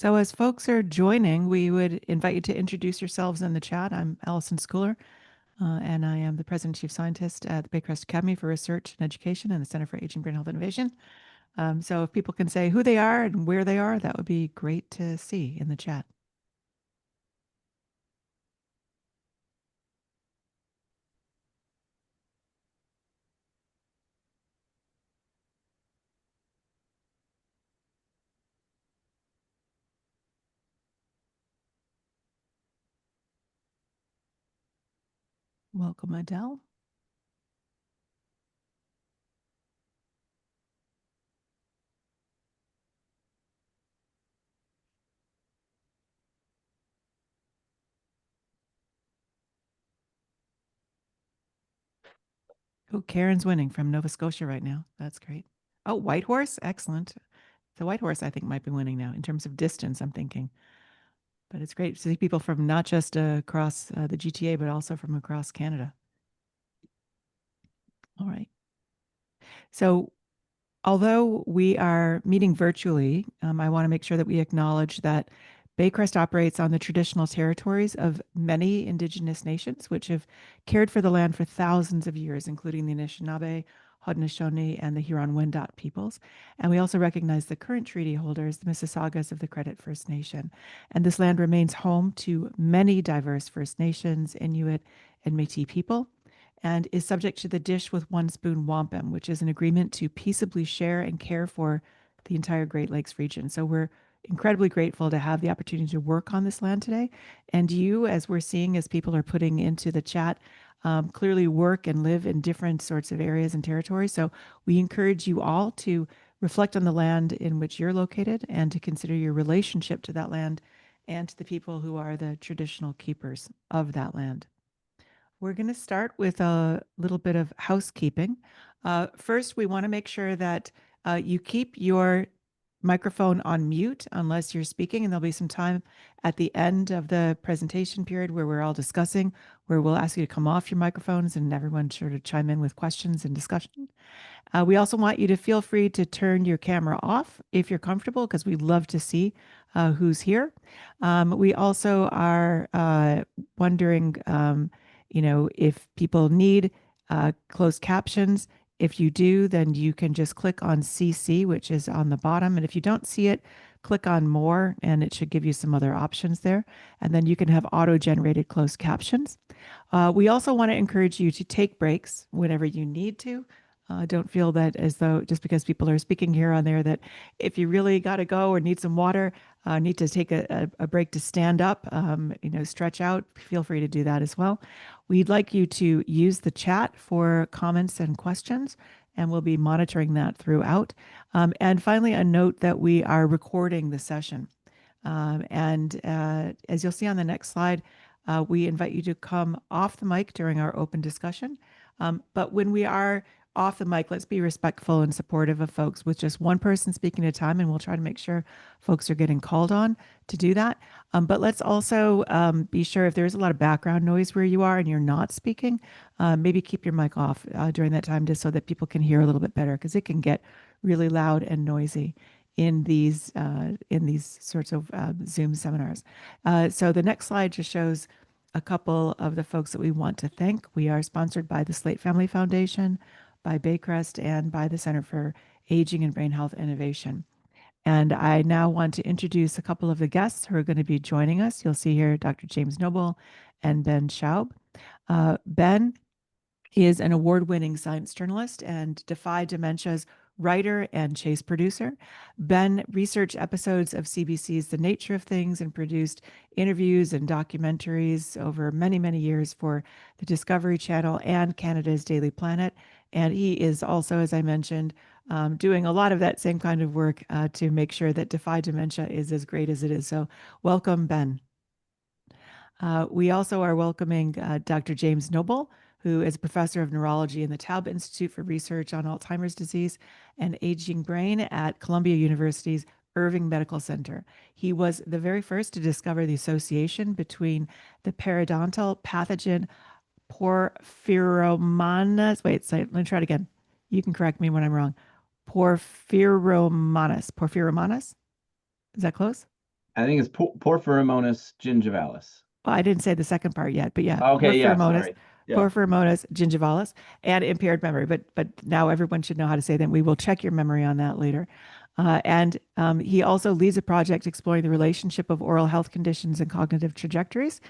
So as folks are joining, we would invite you to introduce yourselves in the chat. I'm Allison Schooler, and I am the President and Chief Scientist at the Baycrest Academy for Research and Education and the Center for Aging, Brain Health, Innovation. So if people can say who they are and where they are, that would be great to see in the chat. Welcome, Adele. Oh, Karen's winning from Nova Scotia right now. That's great. Oh, Whitehorse, excellent. The Whitehorse, I think, might be winning now in terms of distance, I'm thinking. But it's great to see people from not just across the GTA, but also from across Canada. All right. So although we are meeting virtually, I want to make sure that we acknowledge that Baycrest operates on the traditional territories of many Indigenous nations, which have cared for the land for thousands of years, including the Anishinaabe, Haudenosaunee, and the Huron-Wendat peoples. And we also recognize the current treaty holders, the Mississaugas of the Credit First Nation. And this land remains home to many diverse First Nations, Inuit, and Métis people, and is subject to the Dish with One Spoon Wampum, which is an agreement to peaceably share and care for the entire Great Lakes region. So we're incredibly grateful to have the opportunity to work on this land today. And you, as we're seeing, as people are putting into the chat, clearly work and live in different sorts of areas and territories. So we encourage you all to reflect on the land in which you're located and to consider your relationship to that land and to the people who are the traditional keepers of that land. We're going to start with a little bit of housekeeping. First, we want to make sure that you keep your microphone on mute unless you're speaking, and there'll be some time at the end of the presentation period where we're all discussing, where we'll ask you to come off your microphones and everyone sure to chime in with questions and discussion. We also want you to feel free to turn your camera off if you're comfortable, because we'd love to see who's here. We also are wondering, if people need closed captions. If you do, then you can just click on CC, which is on the bottom. And if you don't see it, click on More, and it should give you some other options there. And then you can have auto-generated closed captions. We also want to encourage you to take breaks whenever you need to. Don't feel that as though just because people are speaking here on there that if you really got to go or need some water, need to take a break to stand up, stretch out, feel free to do that as well. We'd like you to use the chat for comments and questions, and we'll be monitoring that throughout. And finally, a note that we are recording the session. And as you'll see on the next slide, we invite you to come off the mic during our open discussion. But when we are off the mic, let's be respectful and supportive of folks with just one person speaking at a time, and we'll try to make sure folks are getting called on to do that. But let's also be sure if there's a lot of background noise where you are and you're not speaking, maybe keep your mic off during that time just so that people can hear a little bit better, because it can get really loud and noisy in these sorts of Zoom seminars. So the next slide just shows a couple of the folks that we want to thank. We are sponsored by the Slate Family Foundation, by Baycrest, and by the Center for Aging and Brain Health Innovation. And I now want to introduce a couple of the guests who are going to be joining us. You'll see here Dr. James Noble and Ben Schaub. Ben is an award-winning science journalist and Defy Dementia's writer and chase producer. Ben researched episodes of CBC's The Nature of Things and produced interviews and documentaries over many, many years for the Discovery Channel and Canada's Daily Planet. And he is also, as I mentioned, doing a lot of that same kind of work to make sure that Defy Dementia is as great as it is. So welcome, Ben. We also are welcoming Dr. James Noble, who is a professor of neurology in the Taub Institute for Research on Alzheimer's Disease and Aging Brain at Columbia University's Irving Medical Center. He was the very first to discover the association between the periodontal pathogen Porphyromonas. Wait, so let me try it again. You can correct me when I'm wrong. Porphyromonas. Porphyromonas? Is that close? I think it's Porphyromonas gingivalis. Well, I didn't say the second part yet, but yeah, Okay, yeah, porphyromonas, sorry. Yeah. porphyromonas gingivalis, and impaired memory. But now everyone should know how to say them. We will check your memory on that later. And he also leads a project exploring the relationship of oral health conditions and cognitive trajectories.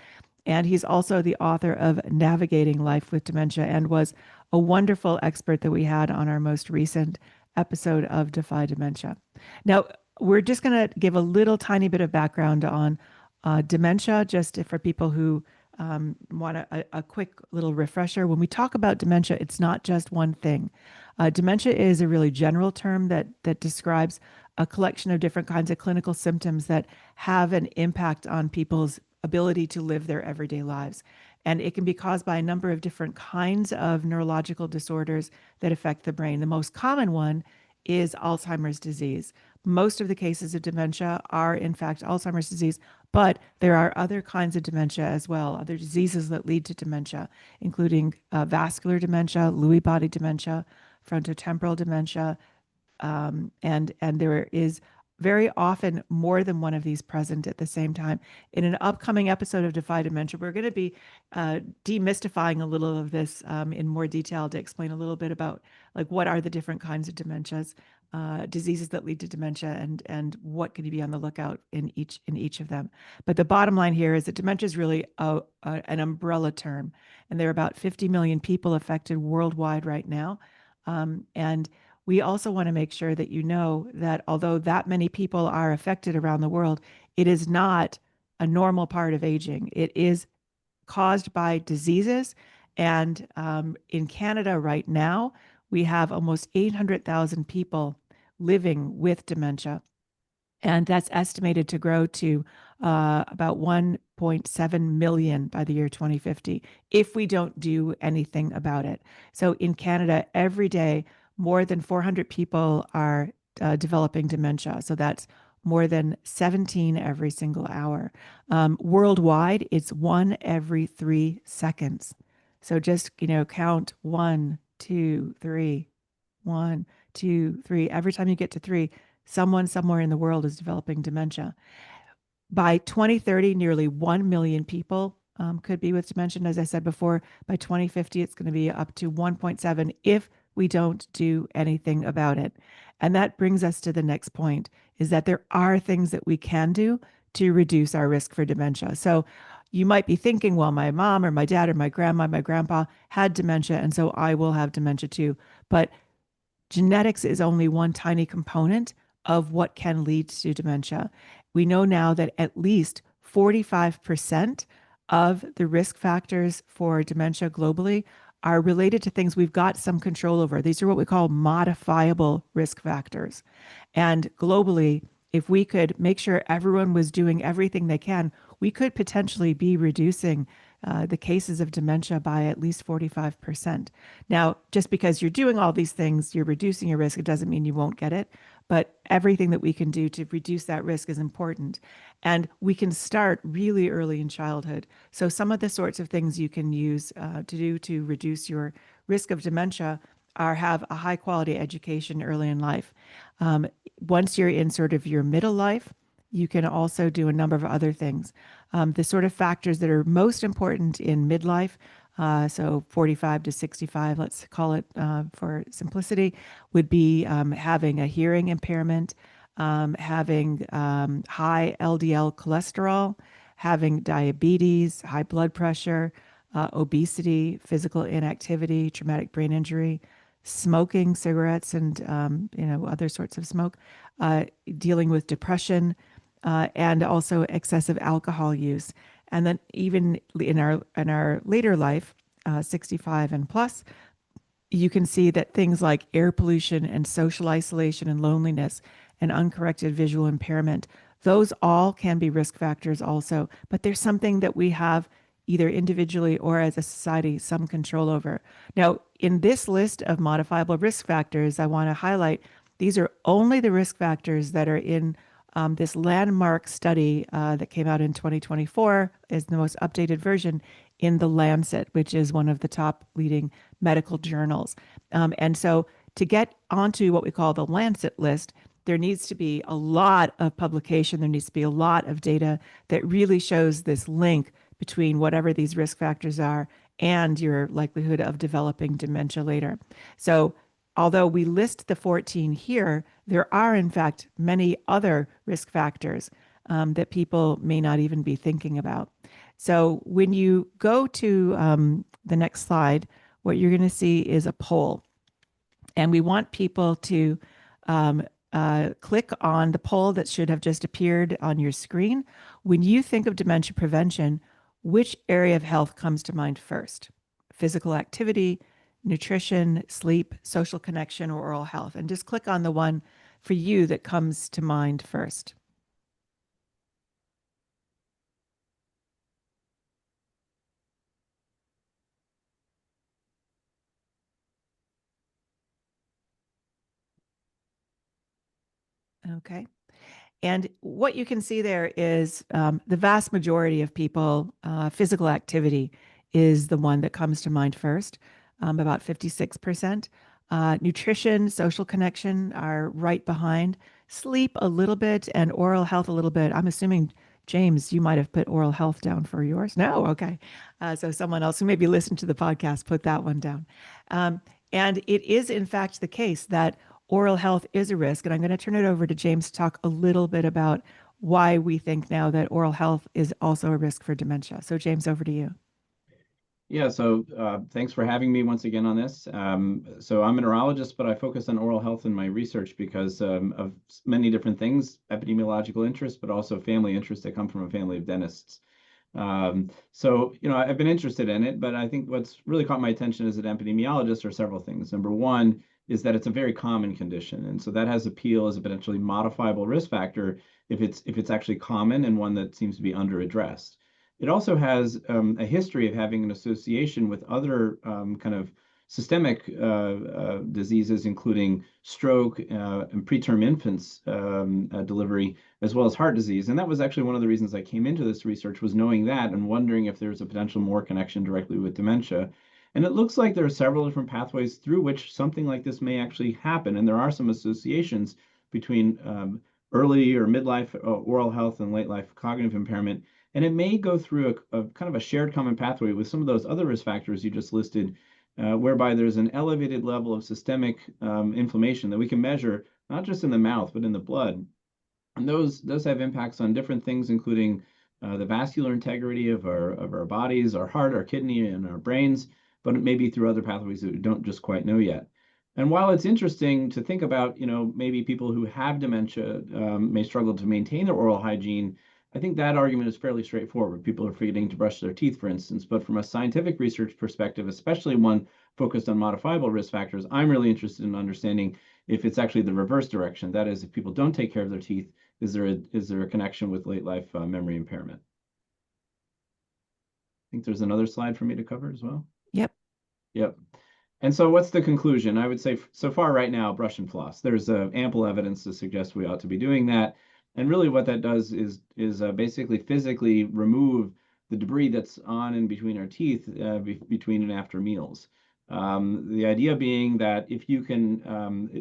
And he's also the author of Navigating Life with Dementia and was a wonderful expert that we had on our most recent episode of Defy Dementia. Now, we're just going to give a little tiny bit of background on dementia, just for people who want a quick little refresher. When we talk about dementia, it's not just one thing. Dementia is a really general term that describes a collection of different kinds of clinical symptoms that have an impact on people's ability to live their everyday lives. And it can be caused by a number of different kinds of neurological disorders that affect the brain. The most common one is Alzheimer's disease. Most of the cases of dementia are, in fact, Alzheimer's disease, but there are other kinds of dementia as well, other diseases that lead to dementia, including vascular dementia, Lewy body dementia, frontotemporal dementia, and there is very often more than one of these present at the same time. In an upcoming episode of Defy Dementia, we're going to be demystifying a little of this in more detail to explain a little bit about like what are the different kinds of dementias, diseases that lead to dementia, and what can you be on the lookout in each of them. But the bottom line here is that dementia is really an umbrella term, and there are about 50 million people affected worldwide right now, and we also want to make sure that you know that although that many people are affected around the world, it is not a normal part of aging. It is caused by diseases. And in Canada right now, we have almost 800,000 people living with dementia. And that's estimated to grow to about 1.7 million by the year 2050 if we don't do anything about it. So in Canada, every day, more than 400 people are developing dementia. So that's more than 17 every single hour. Worldwide, it's one every 3 seconds. So just, count one, two, three, one, two, three. Every time you get to three, someone somewhere in the world is developing dementia. By 2030, nearly 1 million people could be with dementia. And as I said before, by 2050, it's going to be up to 1.7 if we don't do anything about it. And that brings us to the next point is that there are things that we can do to reduce our risk for dementia. So you might be thinking, well, my mom or my dad or my grandma, my grandpa had dementia, and so I will have dementia too. But genetics is only one tiny component of what can lead to dementia. We know now that at least 45% of the risk factors for dementia globally are related to things we've got some control over. These are what we call modifiable risk factors. And globally, if we could make sure everyone was doing everything they can, we could potentially be reducing the cases of dementia by at least 45%. Now, just because you're doing all these things, you're reducing your risk, it doesn't mean you won't get it. But everything that we can do to reduce that risk is important. And we can start really early in childhood. So, some of the sorts of things you can use to do to reduce your risk of dementia are have a high quality education early in life. Once you're in sort of your middle life, you can also do a number of other things. The sort of factors that are most important in midlife, so 45 to 65, let's call it for simplicity, would be having a hearing impairment, having high LDL cholesterol, having diabetes, high blood pressure, obesity, physical inactivity, traumatic brain injury, smoking cigarettes and other sorts of smoke, dealing with depression, and also excessive alcohol use. And then even in our later life, 65 and plus, you can see that things like air pollution and social isolation and loneliness and uncorrected visual impairment, those all can be risk factors also. But there's something that we have either individually or as a society some control over. Now, in this list of modifiable risk factors, I want to highlight these are only the risk factors that are in this landmark study that came out in 2024 is the most updated version in the Lancet, which is one of the top leading medical journals. And so to get onto what we call the Lancet list, there needs to be a lot of publication. There needs to be a lot of data that really shows this link between whatever these risk factors are and your likelihood of developing dementia later. So, although we list the 14 here, there are, in fact, many other risk factors that people may not even be thinking about. So, when you go to the next slide, what you're going to see is a poll. And we want people to um, click on the poll that should have just appeared on your screen. When you think of dementia prevention, which area of health comes to mind first? Physical activity, nutrition, sleep, social connection, or oral health? And just click on the one for you that comes to mind first. Okay. And what you can see there is the vast majority of people, physical activity is the one that comes to mind first, about 56%. Nutrition, social connection are right behind. Sleep a little bit and oral health a little bit. I'm assuming, James, you might have put oral health down for yours. No, okay. So someone else who maybe listened to the podcast put that one down. And it is, in fact, the case that oral health is a risk. And I'm going to turn it over to James to talk a little bit about why we think now that oral health is also a risk for dementia. So, James, over to you. Yeah, so thanks for having me once again on this. So I'm a neurologist, but I focus on oral health in my research because of many different things, epidemiological interest, but also family interest. I come from a family of dentists. So, I've been interested in it, but I think what's really caught my attention as an epidemiologist are several things. Number one is that it's a very common condition. And so that has appeal as a potentially modifiable risk factor if it's actually common and one that seems to be under addressed. It also has a history of having an association with other kind of systemic diseases, including stroke and preterm infants delivery, as well as heart disease. And that was actually one of the reasons I came into this research, was knowing that and wondering if there's a potential more connection directly with dementia. And it looks like there are several different pathways through which something like this may actually happen. And there are some associations between early or midlife oral health and late life cognitive impairment. And it may go through a kind of a shared common pathway with some of those other risk factors you just listed, whereby there's an elevated level of systemic inflammation that we can measure, not just in the mouth, but in the blood. And those have impacts on different things, including the vascular integrity of our bodies, our heart, our kidney, and our brains, but it may be through other pathways that we don't just quite know yet. And while it's interesting to think about, maybe people who have dementia may struggle to maintain their oral hygiene, I think that argument is fairly straightforward. People are forgetting to brush their teeth, for instance. But from a scientific research perspective, especially one focused on modifiable risk factors, I'm really interested in understanding if it's actually the reverse direction. That is, if people don't take care of their teeth, is there a connection with late life memory impairment? I think there's another slide for me to cover as well. Yep. Yep. And so what's the conclusion? I would say so far right now, brush and floss. There's ample evidence to suggest we ought to be doing that. And really what that does is basically physically remove the debris that's on and between our teeth between and after meals. The idea being that if you can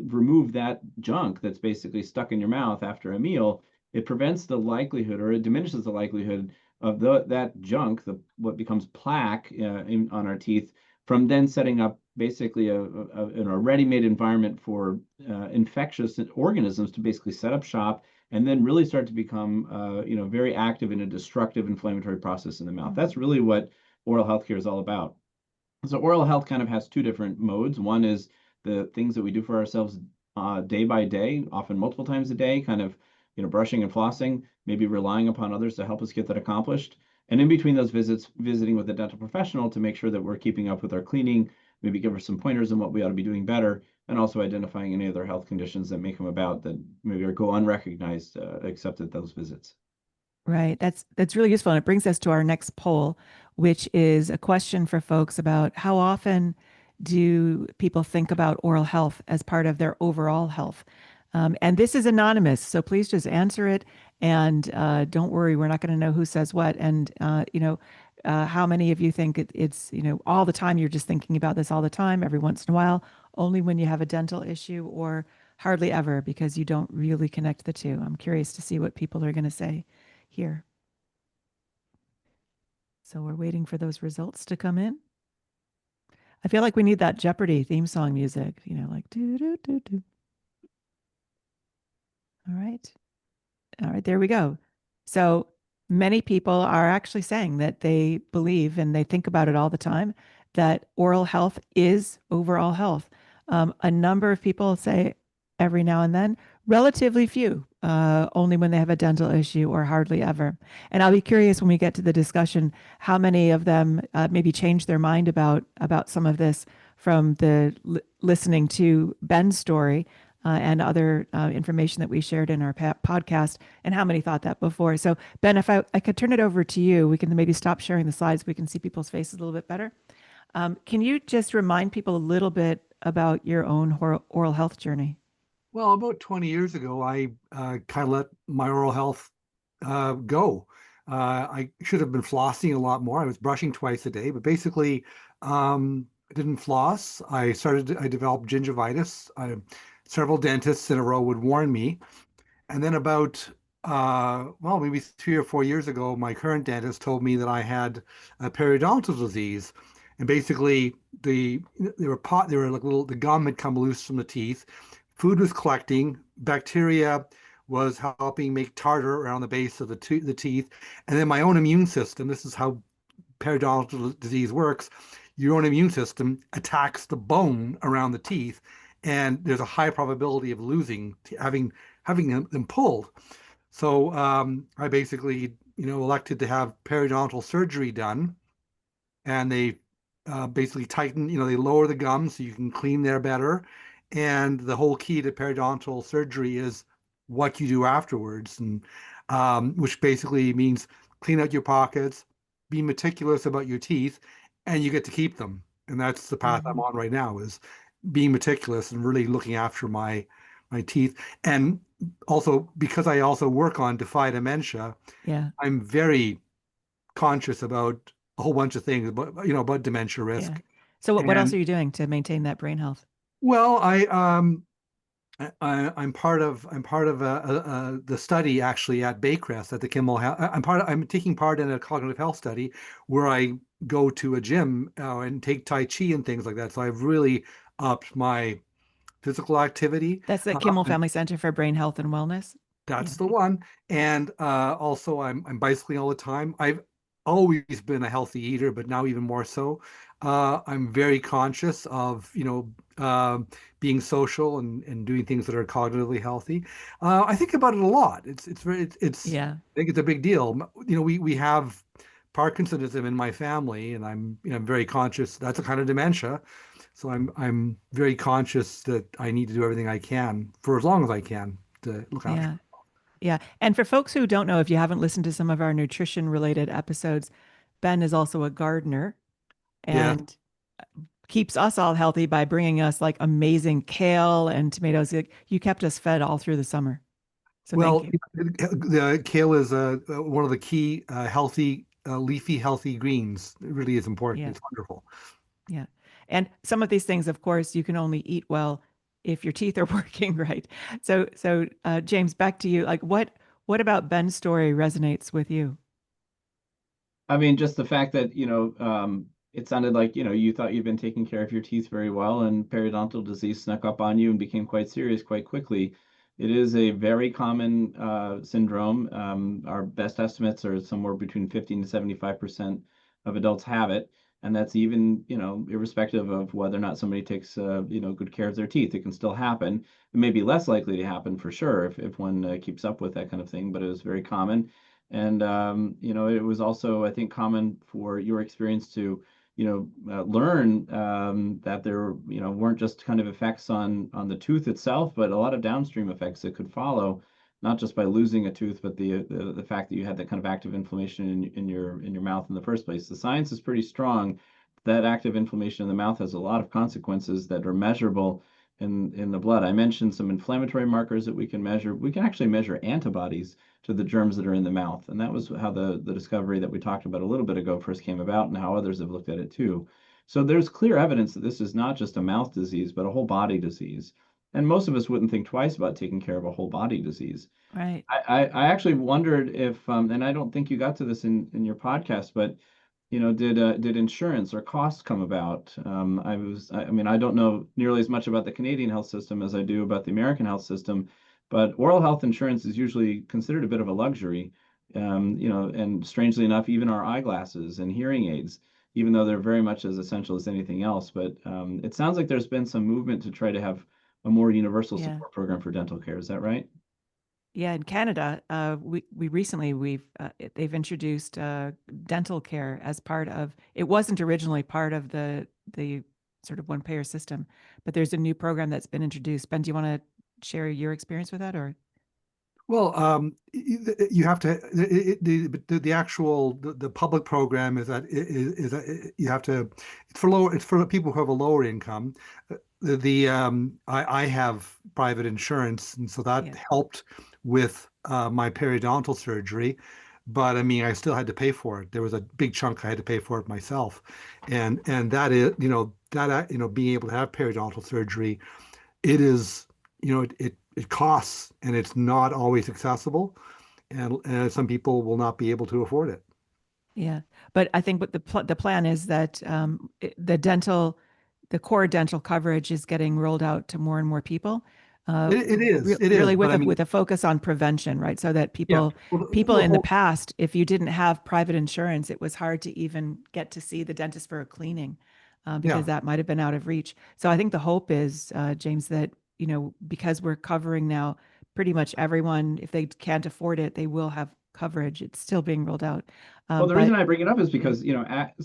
remove that junk that's basically stuck in your mouth after a meal, it prevents the likelihood, or it diminishes the likelihood of that junk, what becomes plaque on our teeth, from then setting up basically a ready-made environment for infectious organisms to basically set up shop and then really start to become very active in a destructive inflammatory process in the mouth. That's really what oral health care is all about. So oral health kind of has two different modes. One is the things that we do for ourselves day by day, often multiple times a day, kind of brushing and flossing, maybe relying upon others to help us get that accomplished. And in between those visits, visiting with a dental professional to make sure that we're keeping up with our cleaning, maybe give us some pointers on what we ought to be doing better, and also identifying any other health conditions that may come about that maybe go unrecognized except at those visits. Right. That's really useful. And it brings us to our next poll, which is a question for folks about how often do people think about oral health as part of their overall health? And this is anonymous, so please just answer it. And don't worry, we're not going to know who says what. And how many of you think it's all the time? You're just thinking about this all the time, every once in a while, only when you have a dental issue, or hardly ever because you don't really connect the two. I'm curious to see what people are going to say here. So we're waiting for those results to come in. I feel like we need that Jeopardy theme song music, like do do do do. All right. All right, there we go. So many people are actually saying that they believe and they think about it all the time that oral health is overall health. A number of people say every now and then, relatively few, only when they have a dental issue or hardly ever. And I'll be curious when we get to the discussion how many of them maybe change their mind about some of this from the listening to Ben's story and other information that we shared in our podcast, and how many thought that before. So, Ben, if I could turn it over to you, we can maybe stop sharing the slides. We can see people's faces a little bit better. Can you just remind people a little bit about your own oral health journey? Well, about 20 years ago, I kind of let my oral health go. I should have been flossing a lot more. I was brushing twice a day, but basically, I didn't floss. I developed gingivitis. Several dentists in a row would warn me. And then about, well, maybe 3 or 4 years ago, my current dentist told me that I had a periodontal disease. And basically, they were like the gum had come loose from the teeth. Food was collecting, bacteria was helping make tartar around the base of the teeth, and then my own immune system. This is how periodontal disease works. Your own immune system attacks the bone around the teeth, and there's a high probability of having them pulled. So I basically, elected to have periodontal surgery done, and they basically tighten, they lower the gums so you can clean there better. And the whole key to periodontal surgery is what you do afterwards, and which basically means clean out your pockets, be meticulous about your teeth, and you get to keep them. And that's the path I'm Mhm. on right now, is being meticulous and really looking after my teeth. And also because I also work on Defy Dementia, Yeah, I'm very conscious about a whole bunch of things about dementia yeah. risk. So what else And are you doing to maintain that brain health? well, I'm part of the study actually at Baycrest at the Kimmel Health. I'm taking part in a cognitive health study where I go to a gym and take Tai Chi and things like that. So I've really upped my physical activity. That's the Uh, Kimmel Family Center for Brain Health and Wellness. Yeah. That's the one. And also, I'm bicycling all the time. I've always been a healthy eater, but now even more so. I'm very conscious of, being social and doing things that are cognitively healthy. I think about it a lot. Yeah. I think it's a big deal. We have Parkinsonism in my family, and I'm very conscious. That's a kind of dementia. So I'm very conscious that I need to do everything I can for as long as I can to look after. Yeah. Yeah. And for folks who don't know, if you haven't listened to some of our nutrition related episodes, Ben is also a gardener Yeah. and keeps us all healthy by bringing us like amazing kale and tomatoes. You kept us fed all through the summer. So thank Well, you. the kale is one of the key healthy, leafy, healthy greens. It really is important. Yeah. It's wonderful. Yeah. And some of these things, of course, you can only eat well if your teeth are working right. So James, back to you. Like what about Ben's story resonates with you? I mean, just the fact that, it sounded like, you thought you'd been taking care of your teeth very well, and periodontal disease snuck up on you and became quite serious quite quickly. It is a very common syndrome. Our best estimates are somewhere between 15 to 75% of adults have it. And that's even, irrespective of whether or not somebody takes, good care of their teeth. It can still happen. It may be less likely to happen for sure if one keeps up with that kind of thing, but it is very common. And it was also, I think, common for your experience to, learn that there, weren't just kind of effects on the tooth itself, but a lot of downstream effects that could follow, not just by losing a tooth, but the fact that you had that kind of active inflammation in your mouth in the first place. The science is pretty strong. That active inflammation in the mouth has a lot of consequences that are measurable in the blood. I mentioned some inflammatory markers that we can measure. We can actually measure antibodies to the germs that are in the mouth. And that was how the discovery that we talked about a little bit ago first came about, and how others have looked at it too. So there's clear evidence that this is not just a mouth disease, but a whole body disease. And most of us wouldn't think twice about taking care of a whole body disease. Right. I actually wondered if, and I don't think you got to this in your podcast, but did insurance or costs come about? I mean, I don't know nearly as much about the Canadian health system as I do about the American health system, but oral health insurance is usually considered a bit of a luxury. And strangely enough, even our eyeglasses and hearing aids, even though they're very much as essential as anything else. But it sounds like there's been some movement to try to have a more universal Yeah. support program for dental care. Is that right? Yeah, in Canada, we recently they've introduced dental care as part of. It wasn't originally part of the sort of one payer system, but there's a new program that's been introduced. Ben, do you want to share your experience with that, or? Well, you have to the actual the public program is that you have to it's for people who have a lower income. I have private insurance, and so that Yeah, helped with my periodontal surgery. But I mean, I still had to pay for it. There was a big chunk I had to pay for it myself, and that is being able to have periodontal surgery, it is it costs, and it's not always accessible, and some people will not be able to afford it. yeah. But I think what the plan is that the core dental coverage is getting rolled out to more and more people. It Really is, with but I mean, with a focus on prevention, right? So that yeah. Well, people the in the whole, past, if you didn't have private insurance, it was hard to even get to see the dentist for a cleaning, because yeah. that might have been out of reach. So I think the hope is, James, that because we're covering now pretty much everyone, if they can't afford it, they will have coverage. It's still being rolled out, Well, the reason but I bring it up is yeah, because,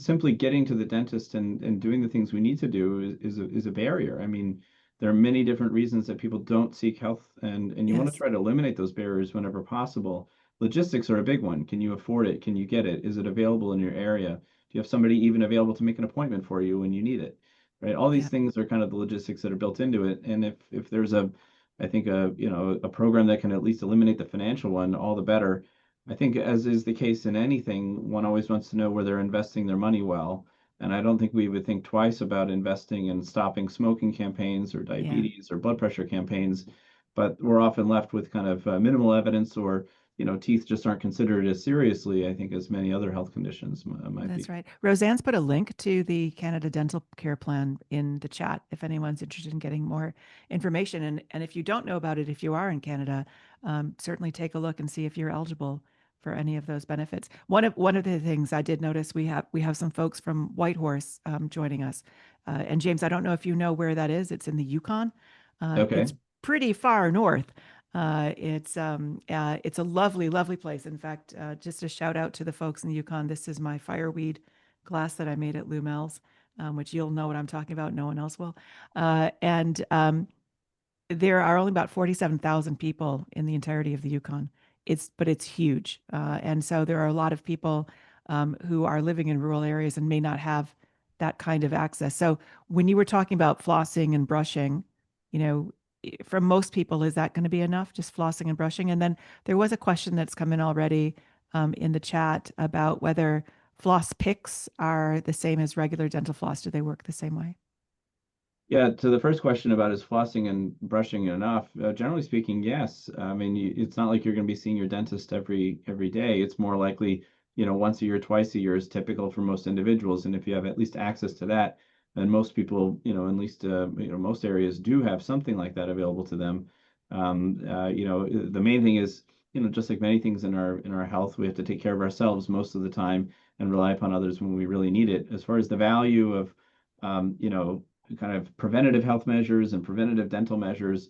simply getting to the dentist and doing the things we need to do is a barrier. I mean, there are many different reasons that people don't seek health, and you want to yes, try to eliminate those barriers whenever possible. Logistics are a big one. Can you afford it? Can you get it? Is it available in your area? Do you have somebody even available to make an appointment for you when you need it? Right? All these yeah, things are kind of the logistics that are built into it. And if there's I think a program that can at least eliminate the financial one, all the better. I think, as is the case in anything, one always wants to know where they're investing their money well. And I don't think we would think twice about investing in stopping smoking campaigns or yeah. diabetes or blood pressure campaigns, but we're often left with kind of minimal evidence, or teeth just aren't considered as seriously, I think, as many other health conditions might That's be. right. Roseanne's put a link to the Canada Dental Care Plan in the chat if anyone's interested in getting more information. And if you don't know about it, if you are in Canada, certainly take a look and see if you're eligible for any of those benefits. One of the things I did notice, we have some folks from Whitehorse joining us. And James, I don't know if you know where that is. It's in the Yukon. It's Okay. pretty far north. It's a lovely, lovely place. In fact, just a shout out to the folks in the Yukon. This is my fireweed glass that I made at Lumel's, which you'll know what I'm talking about. No one else will. And there are only about 47,000 people in the entirety of the Yukon. But it's huge, and so there are a lot of people who are living in rural areas and may not have that kind of access. So when you were talking about flossing and brushing, you know, from most people, is that going to be enough, just flossing and brushing? And then there was a question that's come in already in the chat about whether floss picks are the same as regular dental floss. Do they work the same way? Yeah, to the first question about is flossing and brushing enough, generally speaking, yes. I mean, it's not like you're going to be seeing your dentist every day. It's more likely, once a year, twice a year is typical for most individuals. And if you have at least access to that, and most people, at least most areas do have something like that available to them. The main thing is, just like many things in our health, we have to take care of ourselves most of the time and rely upon others when we really need it. As far as the value of, kind of preventative health measures and preventative dental measures,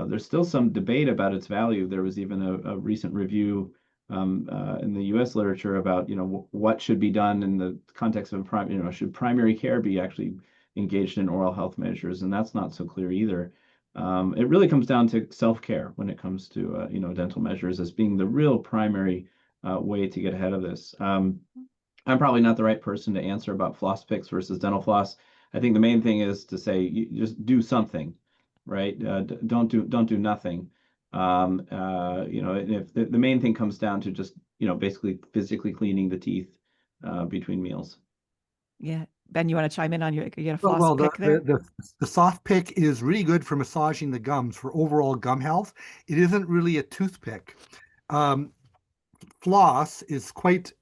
there's still some debate about its value. There was even a recent review in the U.S. literature about what should be done in the context of should primary care be actually engaged in oral health measures, and that's not so clear either. It really comes down to self-care when it comes to dental measures as being the real primary way to get ahead of this. I'm probably not the right person to answer about floss picks versus dental floss. I think the main thing is to say you just do something, right? Don't do nothing. And if the main thing comes down to just basically physically cleaning the teeth between meals. Yeah. Ben, you want to chime in on you get a Well, floss well, pick there? the soft pick is really good for massaging the gums for overall gum health. It isn't really a toothpick. Um, Floss is quite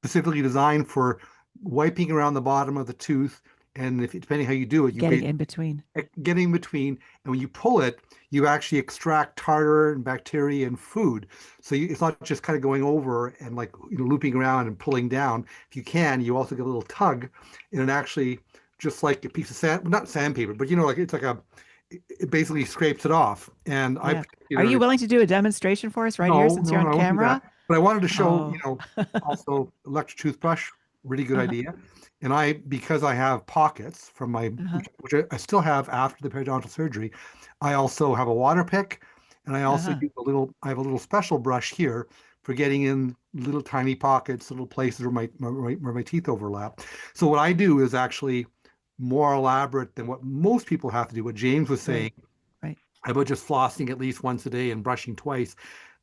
specifically designed for wiping around the bottom of the tooth, and if depending how you do it, you Getting basically in between. getting between, and when you pull it, you actually extract tartar and bacteria and food. So it's not just kind of going over and like looping around and pulling down. If you can, you also get a little tug, and it actually just like a piece of sand, not sandpaper, but like it's like it basically scrapes it off. And I Yeah. Are you particularly willing to do a demonstration for us right here no, since no, you're no, on I won't do that. camera? But I wanted to show, Oh. also electric toothbrush, really good Uh-huh. idea. And because I have pockets from my, Uh-huh. which I still have after the periodontal surgery, I also have a water pick, and I also Uh-huh. I have a little special brush here for getting in little tiny pockets, little places where my teeth overlap. So what I do is actually more elaborate than what most people have to do. What James was saying Right. Right. about just flossing at least once a day and brushing twice.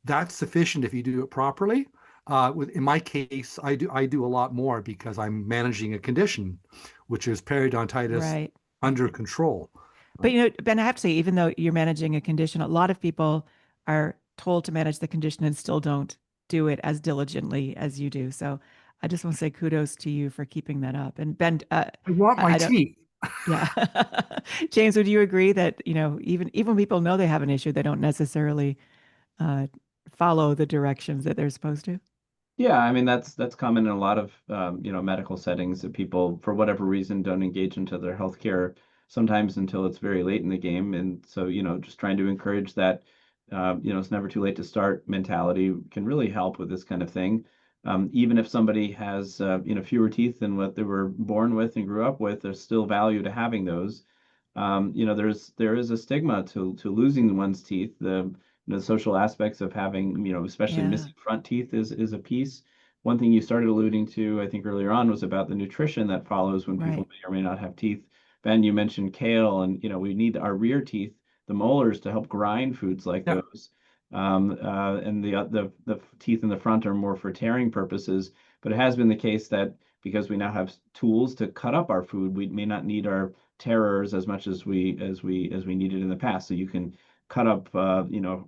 That's sufficient if you do it properly. In my case, I do a lot more because I'm managing a condition, which is periodontitis Right. under control. But Ben, I have to say, even though you're managing a condition, a lot of people are told to manage the condition and still don't do it as diligently as you do. So I just want to say kudos to you for keeping that up. And Ben, I want my I don't, teeth. yeah. James, would you agree that, even when people know they have an issue, they don't necessarily uh, follow the directions that they're supposed to? Yeah, I mean that's common in a lot of medical settings that people for whatever reason don't engage into their healthcare sometimes until it's very late in the game, and so just trying to encourage that it's never too late to start mentality can really help with this kind of thing. Even if somebody has fewer teeth than what they were born with and grew up with, there's still value to having those. There is a stigma to losing one's teeth. The social aspects of having, especially Yeah. missing front teeth is a piece. One thing you started alluding to, I think earlier on, was about the nutrition that follows when people Right. may or may not have teeth. Ben, you mentioned kale, and we need our rear teeth, the molars, to help grind foods like Yeah. those. And the teeth in the front are more for tearing purposes. But it has been the case that because we now have tools to cut up our food, we may not need our terrors as much as we needed in the past. So you can cut up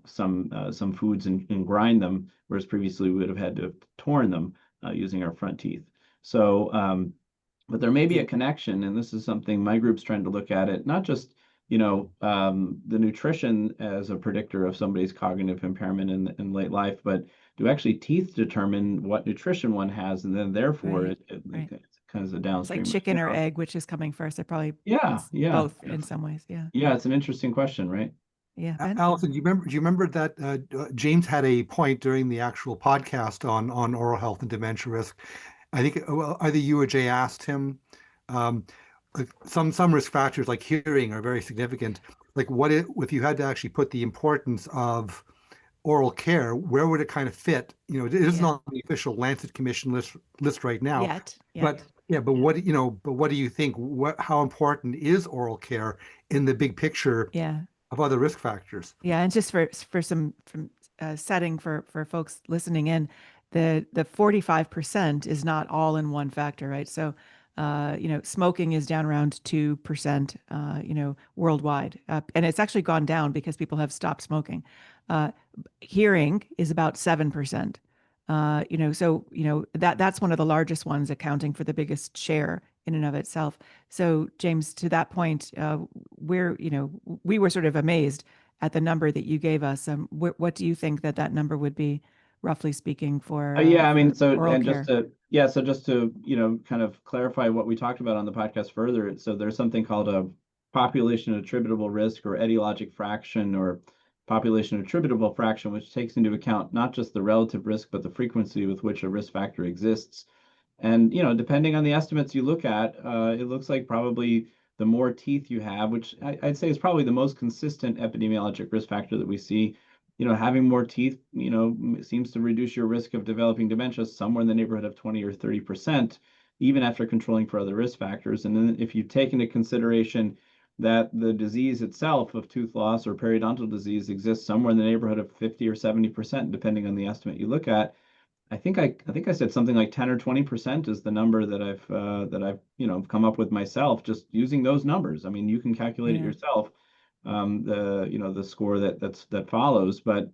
some foods and grind them, whereas previously we would have had to have torn them using our front teeth. So, but there may be a connection, and this is something my group's trying to look at it, not just the nutrition as a predictor of somebody's cognitive impairment in late life, but do actually teeth determine what nutrition one has, and then therefore Right. it Right. kind of a It's like downstream chicken or response. egg, which is coming first. They're probably Yeah, yeah, both in some ways. Yeah. yeah. It's an interesting question, right? Yeah. Ben? Allison, do you remember that James had a point during the actual podcast on oral health and dementia risk? I think well, either you or Jay asked him. Um, like some risk factors like hearing are very significant. Like if you had to actually put the importance of oral care, where would it kind of fit? It is Yeah. not on the official Lancet Commission list right now, Yet. but yeah, but what do you think? How important is oral care in the big picture Yeah. of other risk factors? Yeah. And just for some from setting for folks listening in, the 45% is not all in one factor, right? So smoking is down around 2%, worldwide. And it's actually gone down because people have stopped smoking. Uh, Hearing is about 7%. So that's one of the largest ones, accounting for the biggest share in and of itself. So James, to that point, we were sort of amazed at the number that you gave us. What do you think that number would be, roughly speaking, Yeah, I mean, for so oral and care? just to kind of clarify what we talked about on the podcast further. So there's something called a population attributable risk, or etiologic fraction, or population attributable fraction, which takes into account not just the relative risk, but the frequency with which a risk factor exists. And depending on the estimates you look at, it looks like probably the more teeth you have, which I'd say is probably the most consistent epidemiologic risk factor that we see. Having more teeth, seems to reduce your risk of developing dementia somewhere in the neighborhood of 20 or 30%, even after controlling for other risk factors. And then if you take into consideration that the disease itself of tooth loss or periodontal disease exists somewhere in the neighborhood of 50 or 70%, depending on the estimate you look at, I think I said something like 10 or 20% is the number that I've come up with myself just using those numbers. I mean, you can calculate it Yeah. yourself, the score that follows. But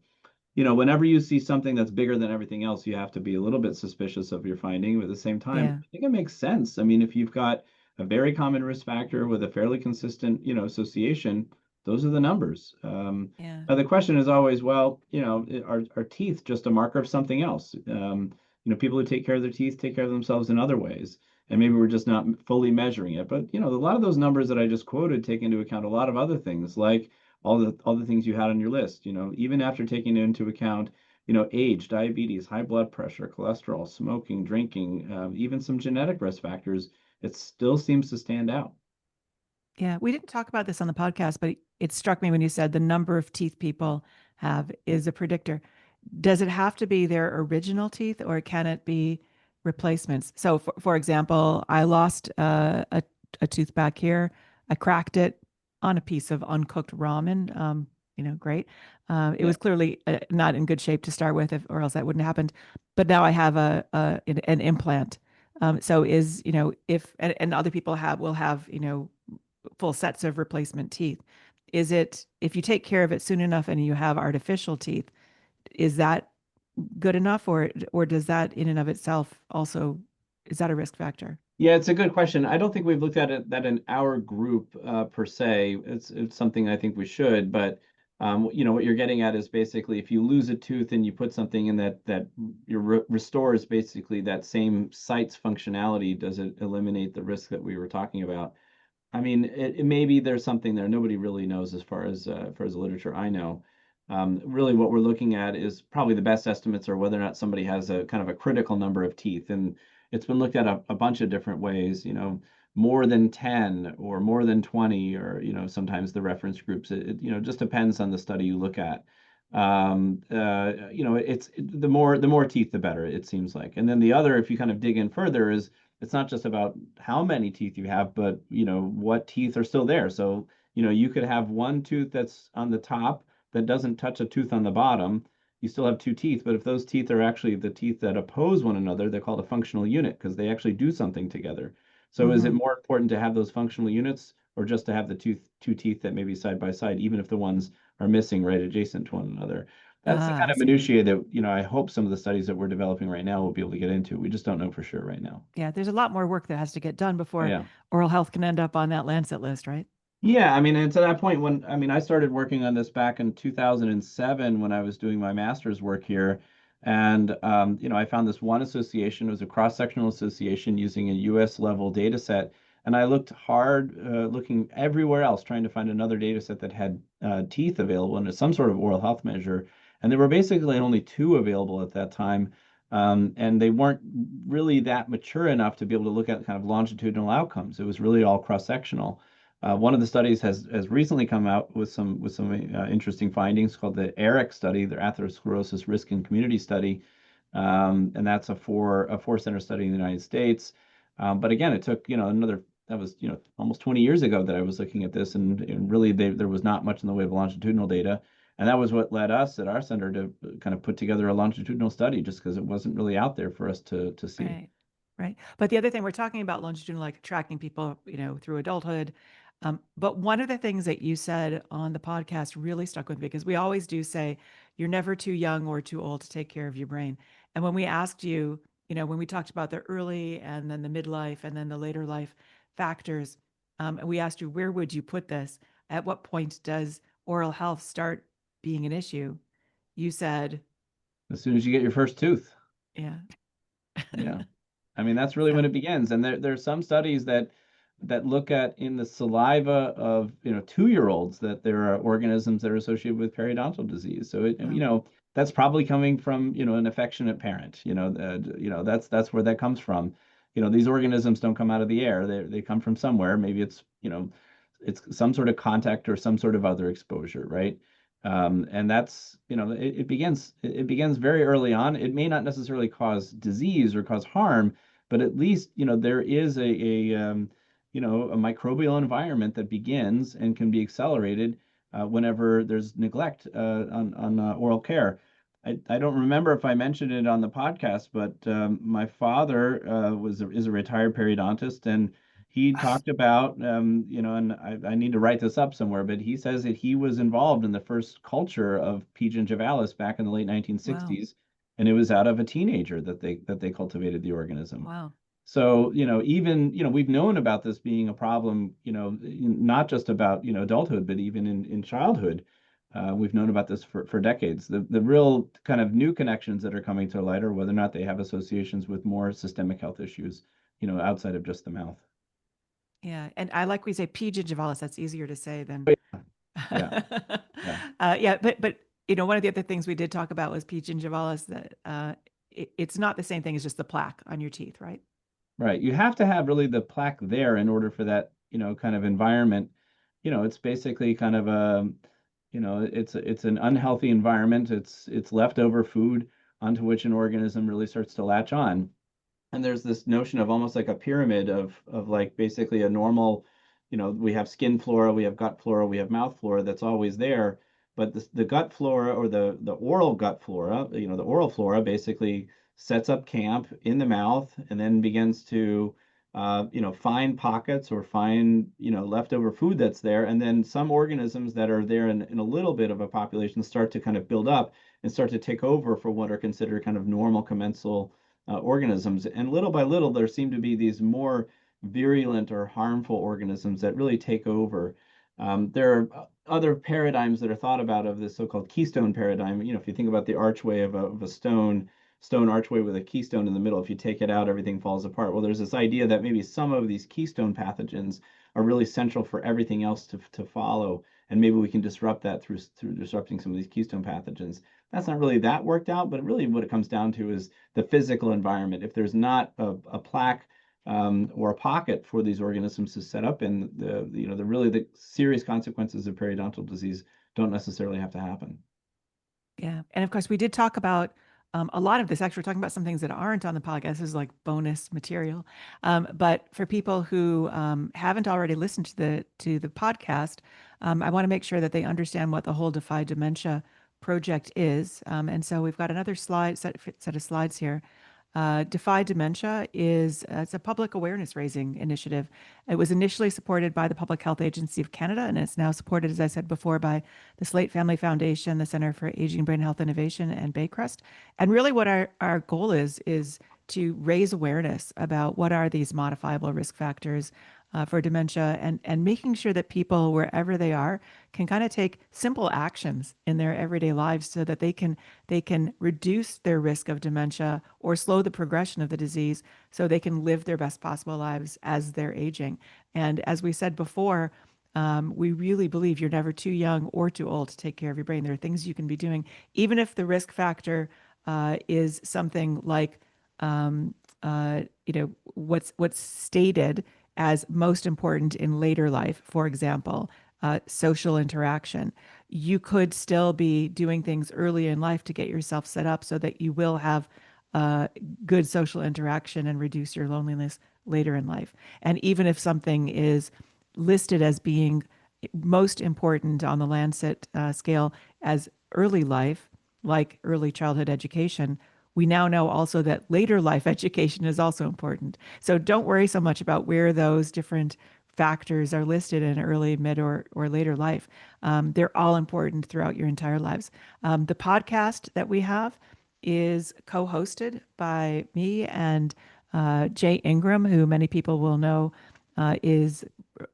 whenever you see something that's bigger than everything else, you have to be a little bit suspicious of your finding. But at the same time, Yeah. I think it makes sense. I mean, if you've got a very common risk factor with a fairly consistent, association, those are the numbers. Yeah. Now the question is always, well, are teeth just a marker of something else? People who take care of their teeth take care of themselves in other ways, and maybe we're just not fully measuring it. But a lot of those numbers that I just quoted take into account a lot of other things, like all the things you had on your list, even after taking into account, age, diabetes, high blood pressure, cholesterol, smoking, drinking, even some genetic risk factors, it still seems to stand out. Yeah. We didn't talk about this on the podcast, but it struck me when you said the number of teeth people have is a predictor. Does it have to be their original teeth or can it be replacements? So, for example, I lost a tooth back here. I cracked it on a piece of uncooked ramen. Great. It Yeah. was clearly not in good shape to start with, or else that wouldn't have happened. But now I have an implant. So if and other people will have full sets of replacement teeth. Is it if you take care of it soon enough and you have artificial teeth? Is that good enough, or does that in and of itself also is that a risk factor? Yeah, it's a good question. I don't think we've looked at it that in our group per se. It's something I think we should, but what you're getting at is basically if you lose a tooth and you put something in that restores basically that same site's functionality, does it eliminate the risk that we were talking about? I mean, it maybe there's something there. Nobody really knows as far as the literature I know. Really, what we're looking at is probably the best estimates are whether or not somebody has a kind of a critical number of teeth, and it's been looked at a bunch of different ways. More than 10 or more than 20, or sometimes the reference groups. It just depends on the study you look at. The more teeth, the better, it seems like. And then the other, if you kind of dig in further, is it's not just about how many teeth you have, but what teeth are still there. So, you could have one tooth that's on the top that doesn't touch a tooth on the bottom. You still have two teeth, but if those teeth are actually the teeth that oppose one another, they're called a functional unit because they actually do something together. So is it Hmm. more important to have those functional units or just to have the two teeth that may be side by side, even if the ones are missing right adjacent to one another? That's the Ah, kind I of see. minutiae that, I hope some of the studies that we're developing right now will be able to get into. We just don't know for sure right now. Yeah, there's a lot more work that has to get done Oh, before yeah. oral health can end up on that Lancet list, right? Yeah, I mean, and to that point, I started working on this back in 2007 when I was doing my master's work here. And, I found this one association. It was a cross-sectional association using a US level data set. And I looked hard, looking everywhere else, trying to find another data set that had teeth available and some sort of oral health measure. And there were basically only two available at that time. And they weren't really that mature enough to be able to look at kind of longitudinal outcomes. It was really all cross-sectional. One of the studies has recently come out with some interesting findings called the ARIC study, the Atherosclerosis Risk and Community Study, and that's a four center study in the United States. But again, it took another that was almost 20 years ago that I was looking at this, and really there was not much in the way of longitudinal data, and that was what led us at our center to kind of put together a longitudinal study, just because it wasn't really out there for us to see. Right. Right. But the other thing we're talking about longitudinal, like tracking people, through adulthood. But one of the things that you said on the podcast really stuck with me because we always do say you're never too young or too old to take care of your brain. And when we asked you, when we talked about the early and then the midlife and then the later life factors, and we asked you, where would you put this? At what point does oral health start being an issue? You said, As soon as you get your first tooth. yeah. Yeah. I mean, that's really when So, it begins. And there's some studies that look at in the saliva of 2-year-olds that there are organisms that are associated with periodontal disease. So well, that's probably coming from an affectionate parent. That's where that comes from. These organisms don't come out of the air. They come from somewhere. Maybe it's some sort of contact or some sort of other exposure, right? And that's it begins very early on. It may not necessarily cause disease or cause harm, but at least there is a microbial environment that begins and can be accelerated whenever there's neglect on oral care. I don't remember if I mentioned it on the podcast, but my father is a retired periodontist, and he talked about and I need to write this up somewhere, but he says that he was involved in the first culture of P. gingivalis back in the late Wow. 1960s, and it was out of a teenager that they cultivated the organism. Wow. So, even, we've known about this being a problem, not just about, adulthood, but even in childhood. We've known about this for decades. The real kind of new connections that are coming to light are whether or not they have associations with more systemic health issues, outside of just the mouth. Yeah. And I like we say P. gingivalis. That's easier to say than. Yeah. Yeah. Yeah. But one of the other things we did talk about was P. gingivalis, that it's not the same thing as just the plaque on your teeth, right? Right. You have to have really the plaque there in order for that, kind of environment. It's basically kind of it's an unhealthy environment. It's leftover food onto which an organism really starts to latch on. And there's this notion of almost like a pyramid of like basically a normal, we have skin flora, we have gut flora, we have mouth flora that's always there. But the gut flora, or the oral gut flora, the oral flora basically sets up camp in the mouth and then begins to find pockets or find, leftover food that's there. And then some organisms that are there in a little bit of a population start to kind of build up and start to take over for what are considered kind of normal commensal organisms. And little by little, there seem to be these more virulent or harmful organisms that really take over. There are other paradigms that are thought about of this so-called keystone paradigm. If you think about the archway of a stone archway with a keystone in the middle, if you take it out, everything falls apart. Well, there's this idea that maybe some of these keystone pathogens are really central for everything else to follow, and maybe we can disrupt that through disrupting some of these keystone pathogens. That's not really that worked out, but really what it comes down to is the physical environment. If there's not a plaque or a pocket for these organisms to set up in, the serious consequences of periodontal disease don't necessarily have to happen. Yeah. And of course, we did talk about a lot of this. Actually, we're talking about some things that aren't on the podcast. This is like bonus material. But for people who haven't already listened to the podcast, I want to make sure that they understand what the whole Defy Dementia project is. And so we've got another set of slides here. Defy Dementia is it's a public awareness raising initiative. It was initially supported by the Public Health Agency of Canada, and it's now supported, as I said before, by the Slate Family Foundation, the Center for Aging, Brain Health Innovation, and Baycrest. And really what our goal is to raise awareness about what are these modifiable risk factors for dementia, and making sure that people, wherever they are, can kind of take simple actions in their everyday lives so that they can reduce their risk of dementia or slow the progression of the disease so they can live their best possible lives as they're aging. And as we said before, we really believe you're never too young or too old to take care of your brain. There are things you can be doing, even if the risk factor is something like, what's stated as most important in later life. For example, social interaction. You could still be doing things early in life to get yourself set up so that you will have good social interaction and reduce your loneliness later in life. And even if something is listed as being most important on the Lancet scale as early life, like early childhood education, we now know also that later life education is also important. So don't worry so much about where those different factors are listed in early, mid, or later life. They're all important throughout your entire lives. The podcast that we have is co-hosted by me and Jay Ingram, who many people will know is,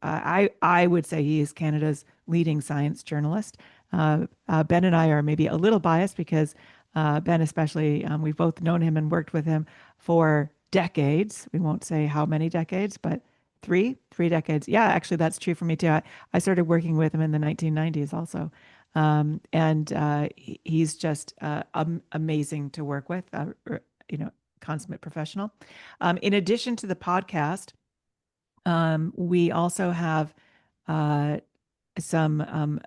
I would say he is Canada's leading science journalist. Ben and I are maybe a little biased because Ben especially, we've both known him and worked with him for decades. We won't say how many decades, but three decades. Yeah, actually, that's true for me too. I started working with him in the 1990s also. And he's just amazing to work with, consummate professional. In addition to the podcast, we also have some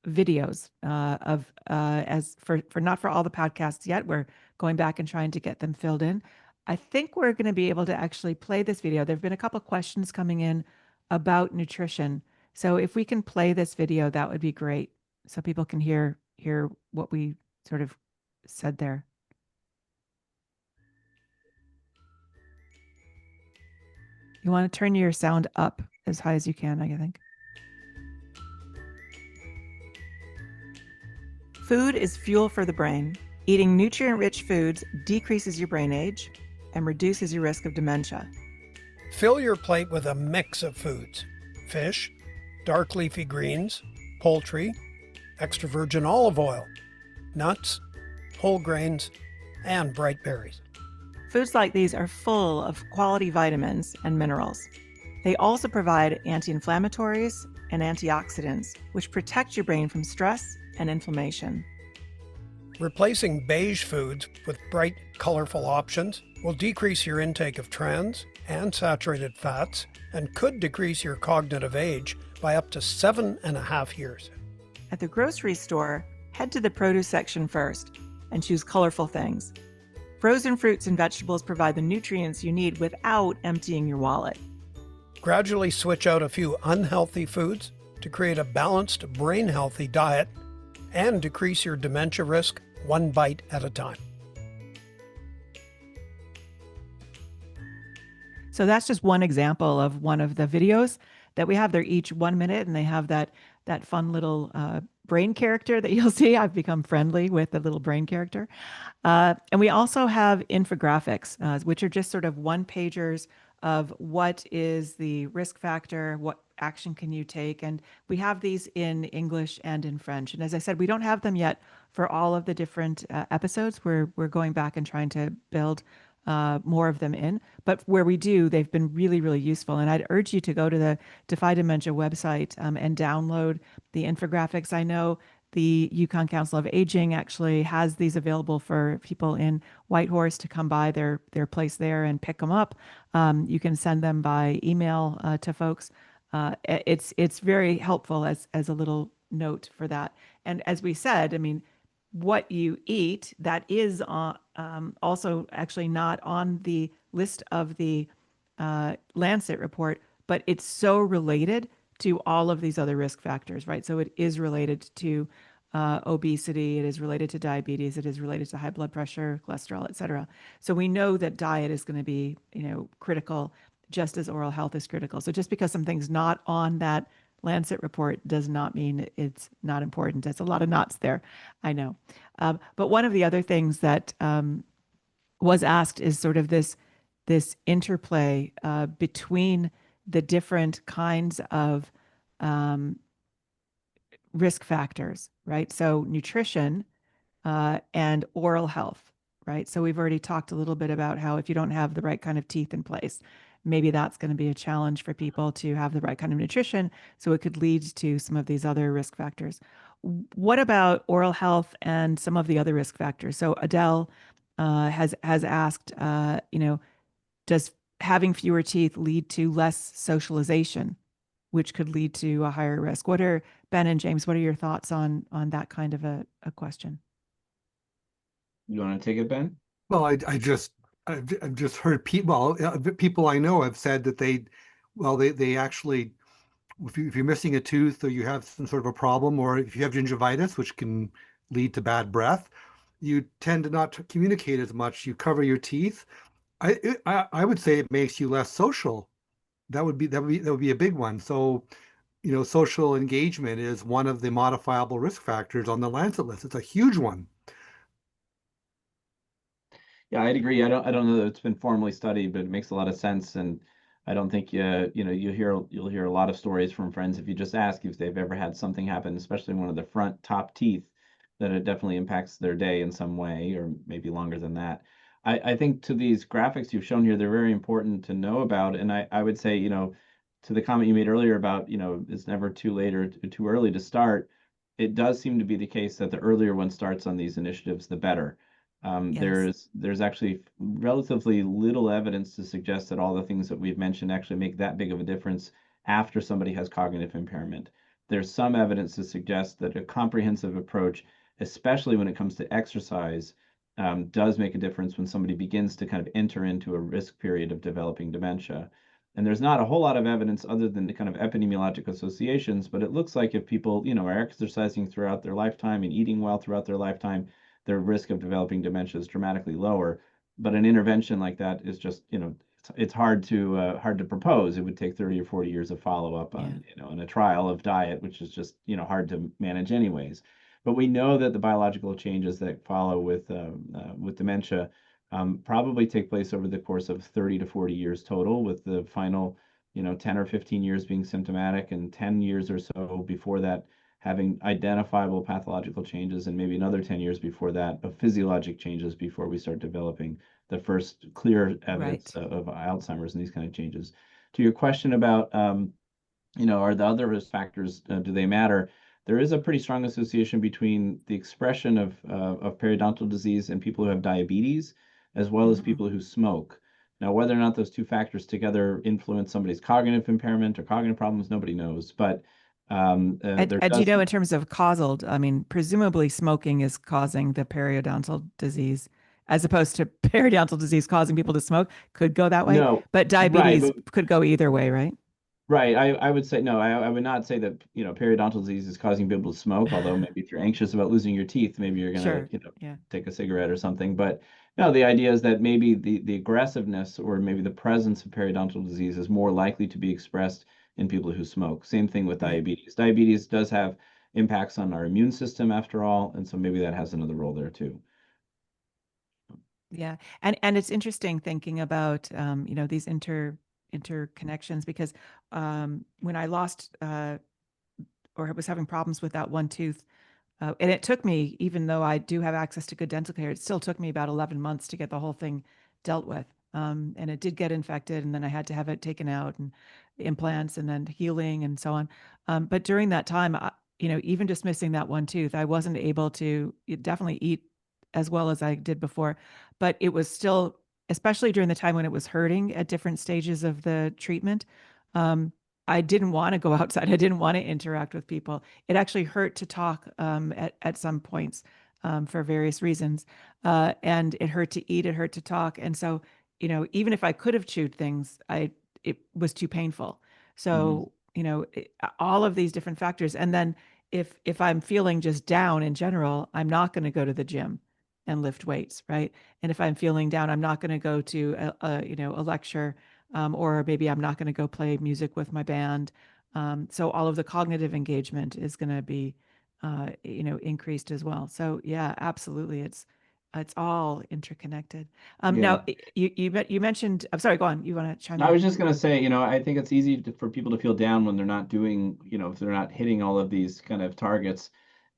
videos of as for not for all the podcasts yet. We're going back and trying to get them filled in. I think we're going to be able to actually play this video. There've been a couple questions coming in about nutrition. So if we can play this video, that would be great. So people can hear what we sort of said there. You want to turn your sound up as high as you can, I think. Food is fuel for the brain. Eating nutrient-rich foods decreases your brain age and reduces your risk of dementia. Fill your plate with a mix of foods: fish, dark leafy greens, poultry, extra virgin olive oil, nuts, whole grains, and bright berries. Foods like these are full of quality vitamins and minerals. They also provide anti-inflammatories and antioxidants, which protect your brain from stress and inflammation. Replacing beige foods with bright, colorful options will decrease your intake of trans and saturated fats and could decrease your cognitive age by up to 7.5 years. At the grocery store, head to the produce section first and choose colorful things. Frozen fruits and vegetables provide the nutrients you need without emptying your wallet. Gradually switch out a few unhealthy foods to create a balanced, brain-healthy diet and decrease your dementia risk one bite at a time. So that's just one example of one of the videos that we have. They're each 1 minute, and they have that fun little brain character that you'll see. I've become friendly with the little brain character. And we also have infographics, which are just sort of one-pagers of what is the risk factor, what action can you take. And we have these in English and in French. And as I said, we don't have them yet for all of the different episodes. We're going back and trying to build more of them in. But where we do, they've been really, really useful. And I'd urge you to go to the Defy Dementia website and download the infographics. I know the Yukon Council of Aging actually has these available for people in Whitehorse to come by their place there and pick them up. You can send them by email to folks. It's very helpful as a little note for that. And as we said, I mean, what you eat, that is also actually not on the list of the Lancet report, but it's so related to all of these other risk factors, right? So it is related to obesity, it is related to diabetes, it is related to high blood pressure, cholesterol, et cetera. So we know that diet is going to be, critical, just as oral health is critical. So just because something's not on that Lancet report does not mean it's not important. There's a lot of knots there, I know. But one of the other things that was asked is sort of this interplay between the different kinds of risk factors, right? So nutrition and oral health, right? So we've already talked a little bit about how if you don't have the right kind of teeth in place, maybe that's going to be a challenge for people to have the right kind of nutrition. So it could lead to some of these other risk factors. What about oral health and some of the other risk factors? So Adele has asked, does having fewer teeth lead to less socialization, which could lead to a higher risk? What are, Ben and James, what are your thoughts on that kind of a question? You want to take it, Ben? Well, I've just heard people I know have said that they actually, if you're missing a tooth or you have some sort of a problem, or if you have gingivitis, which can lead to bad breath, you tend to not communicate as much. You cover your teeth. I would say it makes you less social. That would be a big one. So, social engagement is one of the modifiable risk factors on the Lancet list. It's a huge one. Yeah, I'd agree. I don't know that it's been formally studied, but it makes a lot of sense. And I don't think you'll hear a lot of stories from friends if you just ask if they've ever had something happen, especially one of the front top teeth, that it definitely impacts their day in some way, or maybe longer than that. I think to these graphics you've shown here, they're very important to know about. And I would say, to the comment you made earlier about, it's never too late or too early to start. It does seem to be the case that the earlier one starts on these initiatives, the better. Yes. There's actually relatively little evidence to suggest that all the things that we've mentioned actually make that big of a difference after somebody has cognitive impairment. There's some evidence to suggest that a comprehensive approach, especially when it comes to exercise, does make a difference when somebody begins to kind of enter into a risk period of developing dementia. And there's not a whole lot of evidence other than the kind of epidemiologic associations, but it looks like if people, are exercising throughout their lifetime and eating well throughout their lifetime, their risk of developing dementia is dramatically lower. But an intervention like that is just, it's hard to propose. It would take 30 or 40 years of follow-up on, on a trial of diet, which is just, hard to manage anyways. But we know that the biological changes that follow with dementia probably take place over the course of 30 to 40 years total, with the final, 10 or 15 years being symptomatic, and 10 years or so before that having identifiable pathological changes, and maybe another 10 years before that of physiologic changes before we start developing the first clear evidence of Alzheimer's and these kind of changes. To your question about, are the other risk factors, do they matter? There is a pretty strong association between the expression of periodontal disease in people who have diabetes, as well as people who smoke. Now, whether or not those two factors together influence somebody's cognitive impairment or cognitive problems, nobody knows. But do you know, in terms of causal, I mean, presumably smoking is causing the periodontal disease, as opposed to periodontal disease causing people to smoke. Could go that way. No, but diabetes right, could go either way, right? Right. I would say no. I would not say that, periodontal disease is causing people to smoke, although maybe if you're anxious about losing your teeth, maybe you're going to, take a cigarette or something. But no, the idea is that maybe the aggressiveness or maybe the presence of periodontal disease is more likely to be expressed in people who smoke. Same thing with diabetes. Diabetes does have impacts on our immune system after all, and so maybe that has another role there too. Yeah. And it's interesting thinking about, these interconnections, because when I lost or was having problems with that one tooth, and it took me, even though I do have access to good dental care, it still took me about 11 months to get the whole thing dealt with. And it did get infected, and then I had to have it taken out, and implants, and then healing, and so on. But during that time, even just missing that one tooth, I wasn't able to definitely eat as well as I did before. But it was still, especially during the time when it was hurting at different stages of the treatment, I didn't want to go outside. I didn't want to interact with people. It actually hurt to talk at some points for various reasons. And it hurt to eat, it hurt to talk. And so, even if I could have chewed things, it was too painful. So, all of these different factors. And then if I'm feeling just down in general, I'm not going to go to the gym and lift weights, right? And if I'm feeling down, I'm not going to go to a lecture, or maybe I'm not going to go play music with my band. So all of the cognitive engagement is going to be, increased as well. So yeah, absolutely, it's all interconnected. Now you mentioned. I'm sorry. Go on. You want to chime in? I was just going to say, I think it's easy for people to feel down when they're not doing, if they're not hitting all of these kind of targets.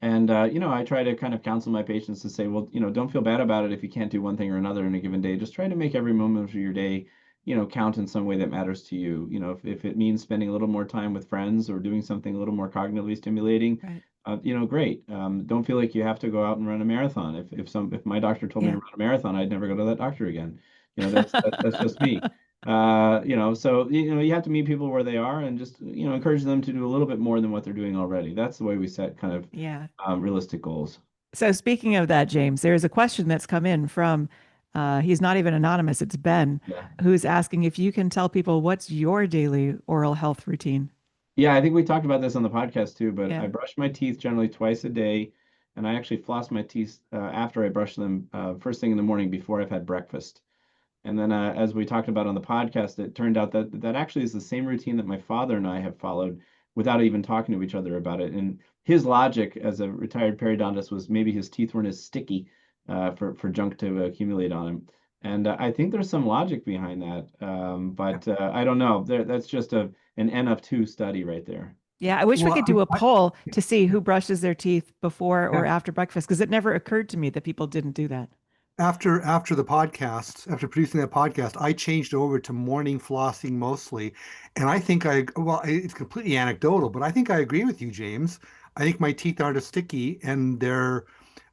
And, I try to kind of counsel my patients to say, well, don't feel bad about it if you can't do one thing or another in a given day. Just try to make every moment of your day, count in some way that matters to you. If it means spending a little more time with friends or doing something a little more cognitively stimulating, great. Don't feel like you have to go out and run a marathon. If my doctor told me to run a marathon, I'd never go to that doctor again. That's just me. So you have to meet people where they are, and just encourage them to do a little bit more than what they're doing already. That's the way we set kind of realistic goals. So speaking of that, James, there's a question that's come in from he's not even anonymous, it's Ben, who's asking if you can tell people what's your daily oral health routine. Yeah, I think we talked about this on the podcast too, but I brush my teeth generally twice a day, and I actually floss my teeth after I brush them first thing in the morning before I've had breakfast. And then, as we talked about on the podcast, it turned out that actually is the same routine that my father and I have followed without even talking to each other about it. And his logic as a retired periodontist was maybe his teeth weren't as sticky for junk to accumulate on him. And I think there's some logic behind that, but I don't know. That's just an N of 2 study right there. Yeah, I wish we could do a poll to see who brushes their teeth before or after breakfast, because it never occurred to me that people didn't do that. After the podcast, after producing that podcast, I changed over to morning flossing mostly. And I think it's completely anecdotal, but I think I agree with you, James. I think my teeth aren't as sticky, and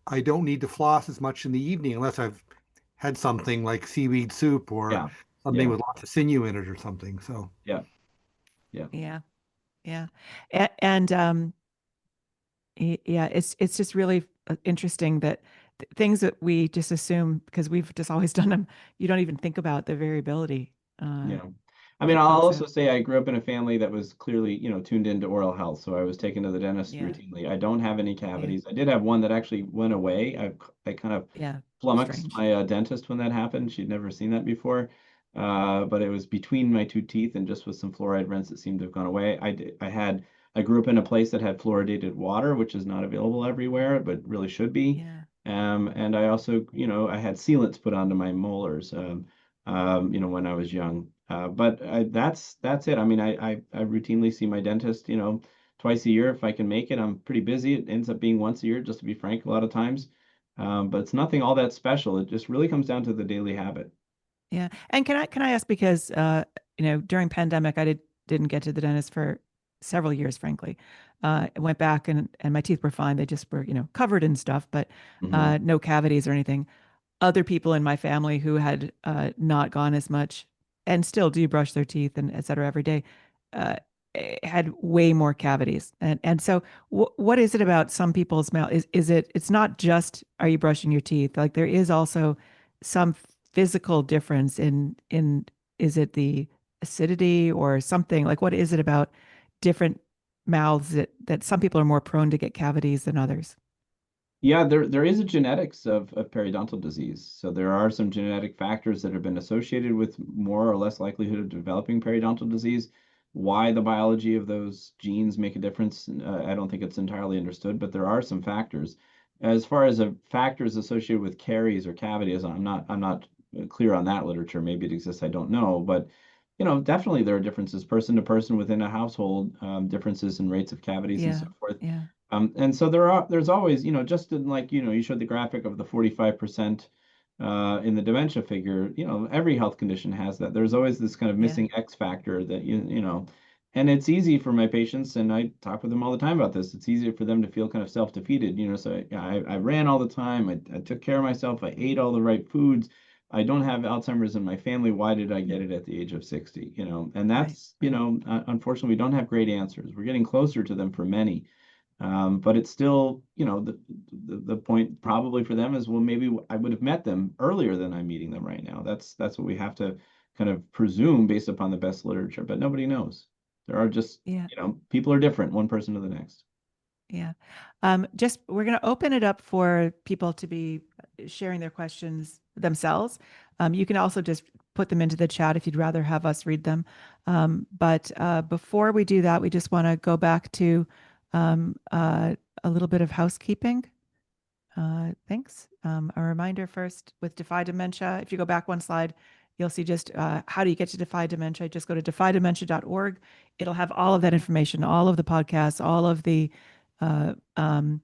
I don't need to floss as much in the evening unless I've had something like seaweed soup or something with lots of sinew in it or something. So Yeah. And it's just really interesting that things that we just assume because we've just always done them, you don't even think about the variability. I mean, get I'll folks also out. say I grew up in a family that was clearly, tuned into oral health. So I was taken to the dentist Yeah. routinely. I don't have any Yeah. cavities. I did have one that actually went away. I kind of Yeah. flummoxed Strange. my dentist when that happened. She'd never seen that before. But it was between my two teeth, and just with some fluoride rinse, it seemed to have gone away. I grew up in a place that had fluoridated water, which is not available everywhere, but really should be. Yeah. And I also, I had sealants put onto my molars, when I was young. But that's it. I mean, I routinely see my dentist, twice a year if I can make it. I'm pretty busy. It ends up being once a year, just to be frank, a lot of times. But it's nothing all that special. It just really comes down to the daily habit. Yeah. And can I ask, because during pandemic didn't get to the dentist for several years, frankly. I went back and my teeth were fine. They just were, covered in stuff, but Hmm. no cavities or anything. Other people in my family who had not gone as much and still do brush their teeth and et cetera every day uh, had way more cavities. And so what is it about some people's mouth? It's not just, are you brushing your teeth? Like there is also some physical difference in, is it the acidity or something? Like what is it about different mouths that some people are more prone to get cavities than others? Yeah, there is a genetics of periodontal disease. So there are some genetic factors that have been associated with more or less likelihood of developing periodontal disease. Why the biology of those genes make a difference, I don't think it's entirely understood, but there are some factors. As far as factors associated with caries or cavities, I'm not clear on that literature. Maybe it exists, I don't know, but definitely there are differences person to person within a household, differences in rates of cavities and so Yeah. forth. Yeah. And so there's always, just in, like, you showed the graphic of the 45% in the dementia figure, every health condition has that. There's always this kind of Yeah. missing X factor that, and it's easy for my patients, and I talk with them all the time about this. It's easier for them to feel kind of self-defeated, so I ran all the time. I took care of myself. I ate all the right foods. I don't have Alzheimer's in my family. Why did I get it at the age of 60? And Right. that's, Right. unfortunately, we don't have great answers. We're getting closer to them for many. But it's still, the point probably for them is, well, maybe I would have met them earlier than I'm meeting them right now. That's what we have to kind of presume based upon the best literature, but nobody knows. There are just, Yeah. people are different, one person to the next. Yeah. Just we're going to open it up for people to be sharing their questions themselves. You can also just put them into the chat if you'd rather have us read them. But before we do that, we just want to go back to a little bit of housekeeping. Thanks. A reminder first with Defy Dementia. If you go back one slide, you'll see just how do you get to Defy Dementia. Just go to defydementia.org. It'll have all of that information, all of the podcasts, all of the uh, um,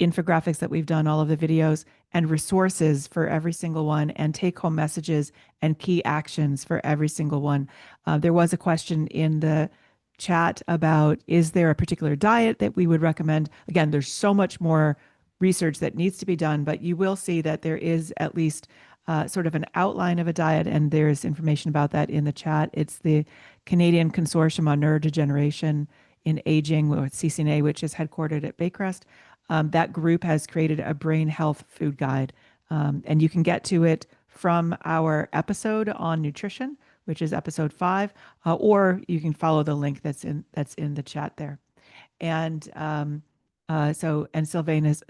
infographics that we've done, all of the videos, and resources for every single one, and take home messages and key actions for every single one. There was a question in the chat about, is there a particular diet that we would recommend? Again, there's so much more research that needs to be done, but you will see that there is at least sort of an outline of a diet, and there's information about that in the chat. It's the Canadian Consortium on Neurodegeneration in Aging, or CCNA, which is headquartered at Baycrest. That group has created a brain health food guide, and you can get to it from our episode on nutrition, which is episode 5, or you can follow the link that's in the chat there. And and Sylvain is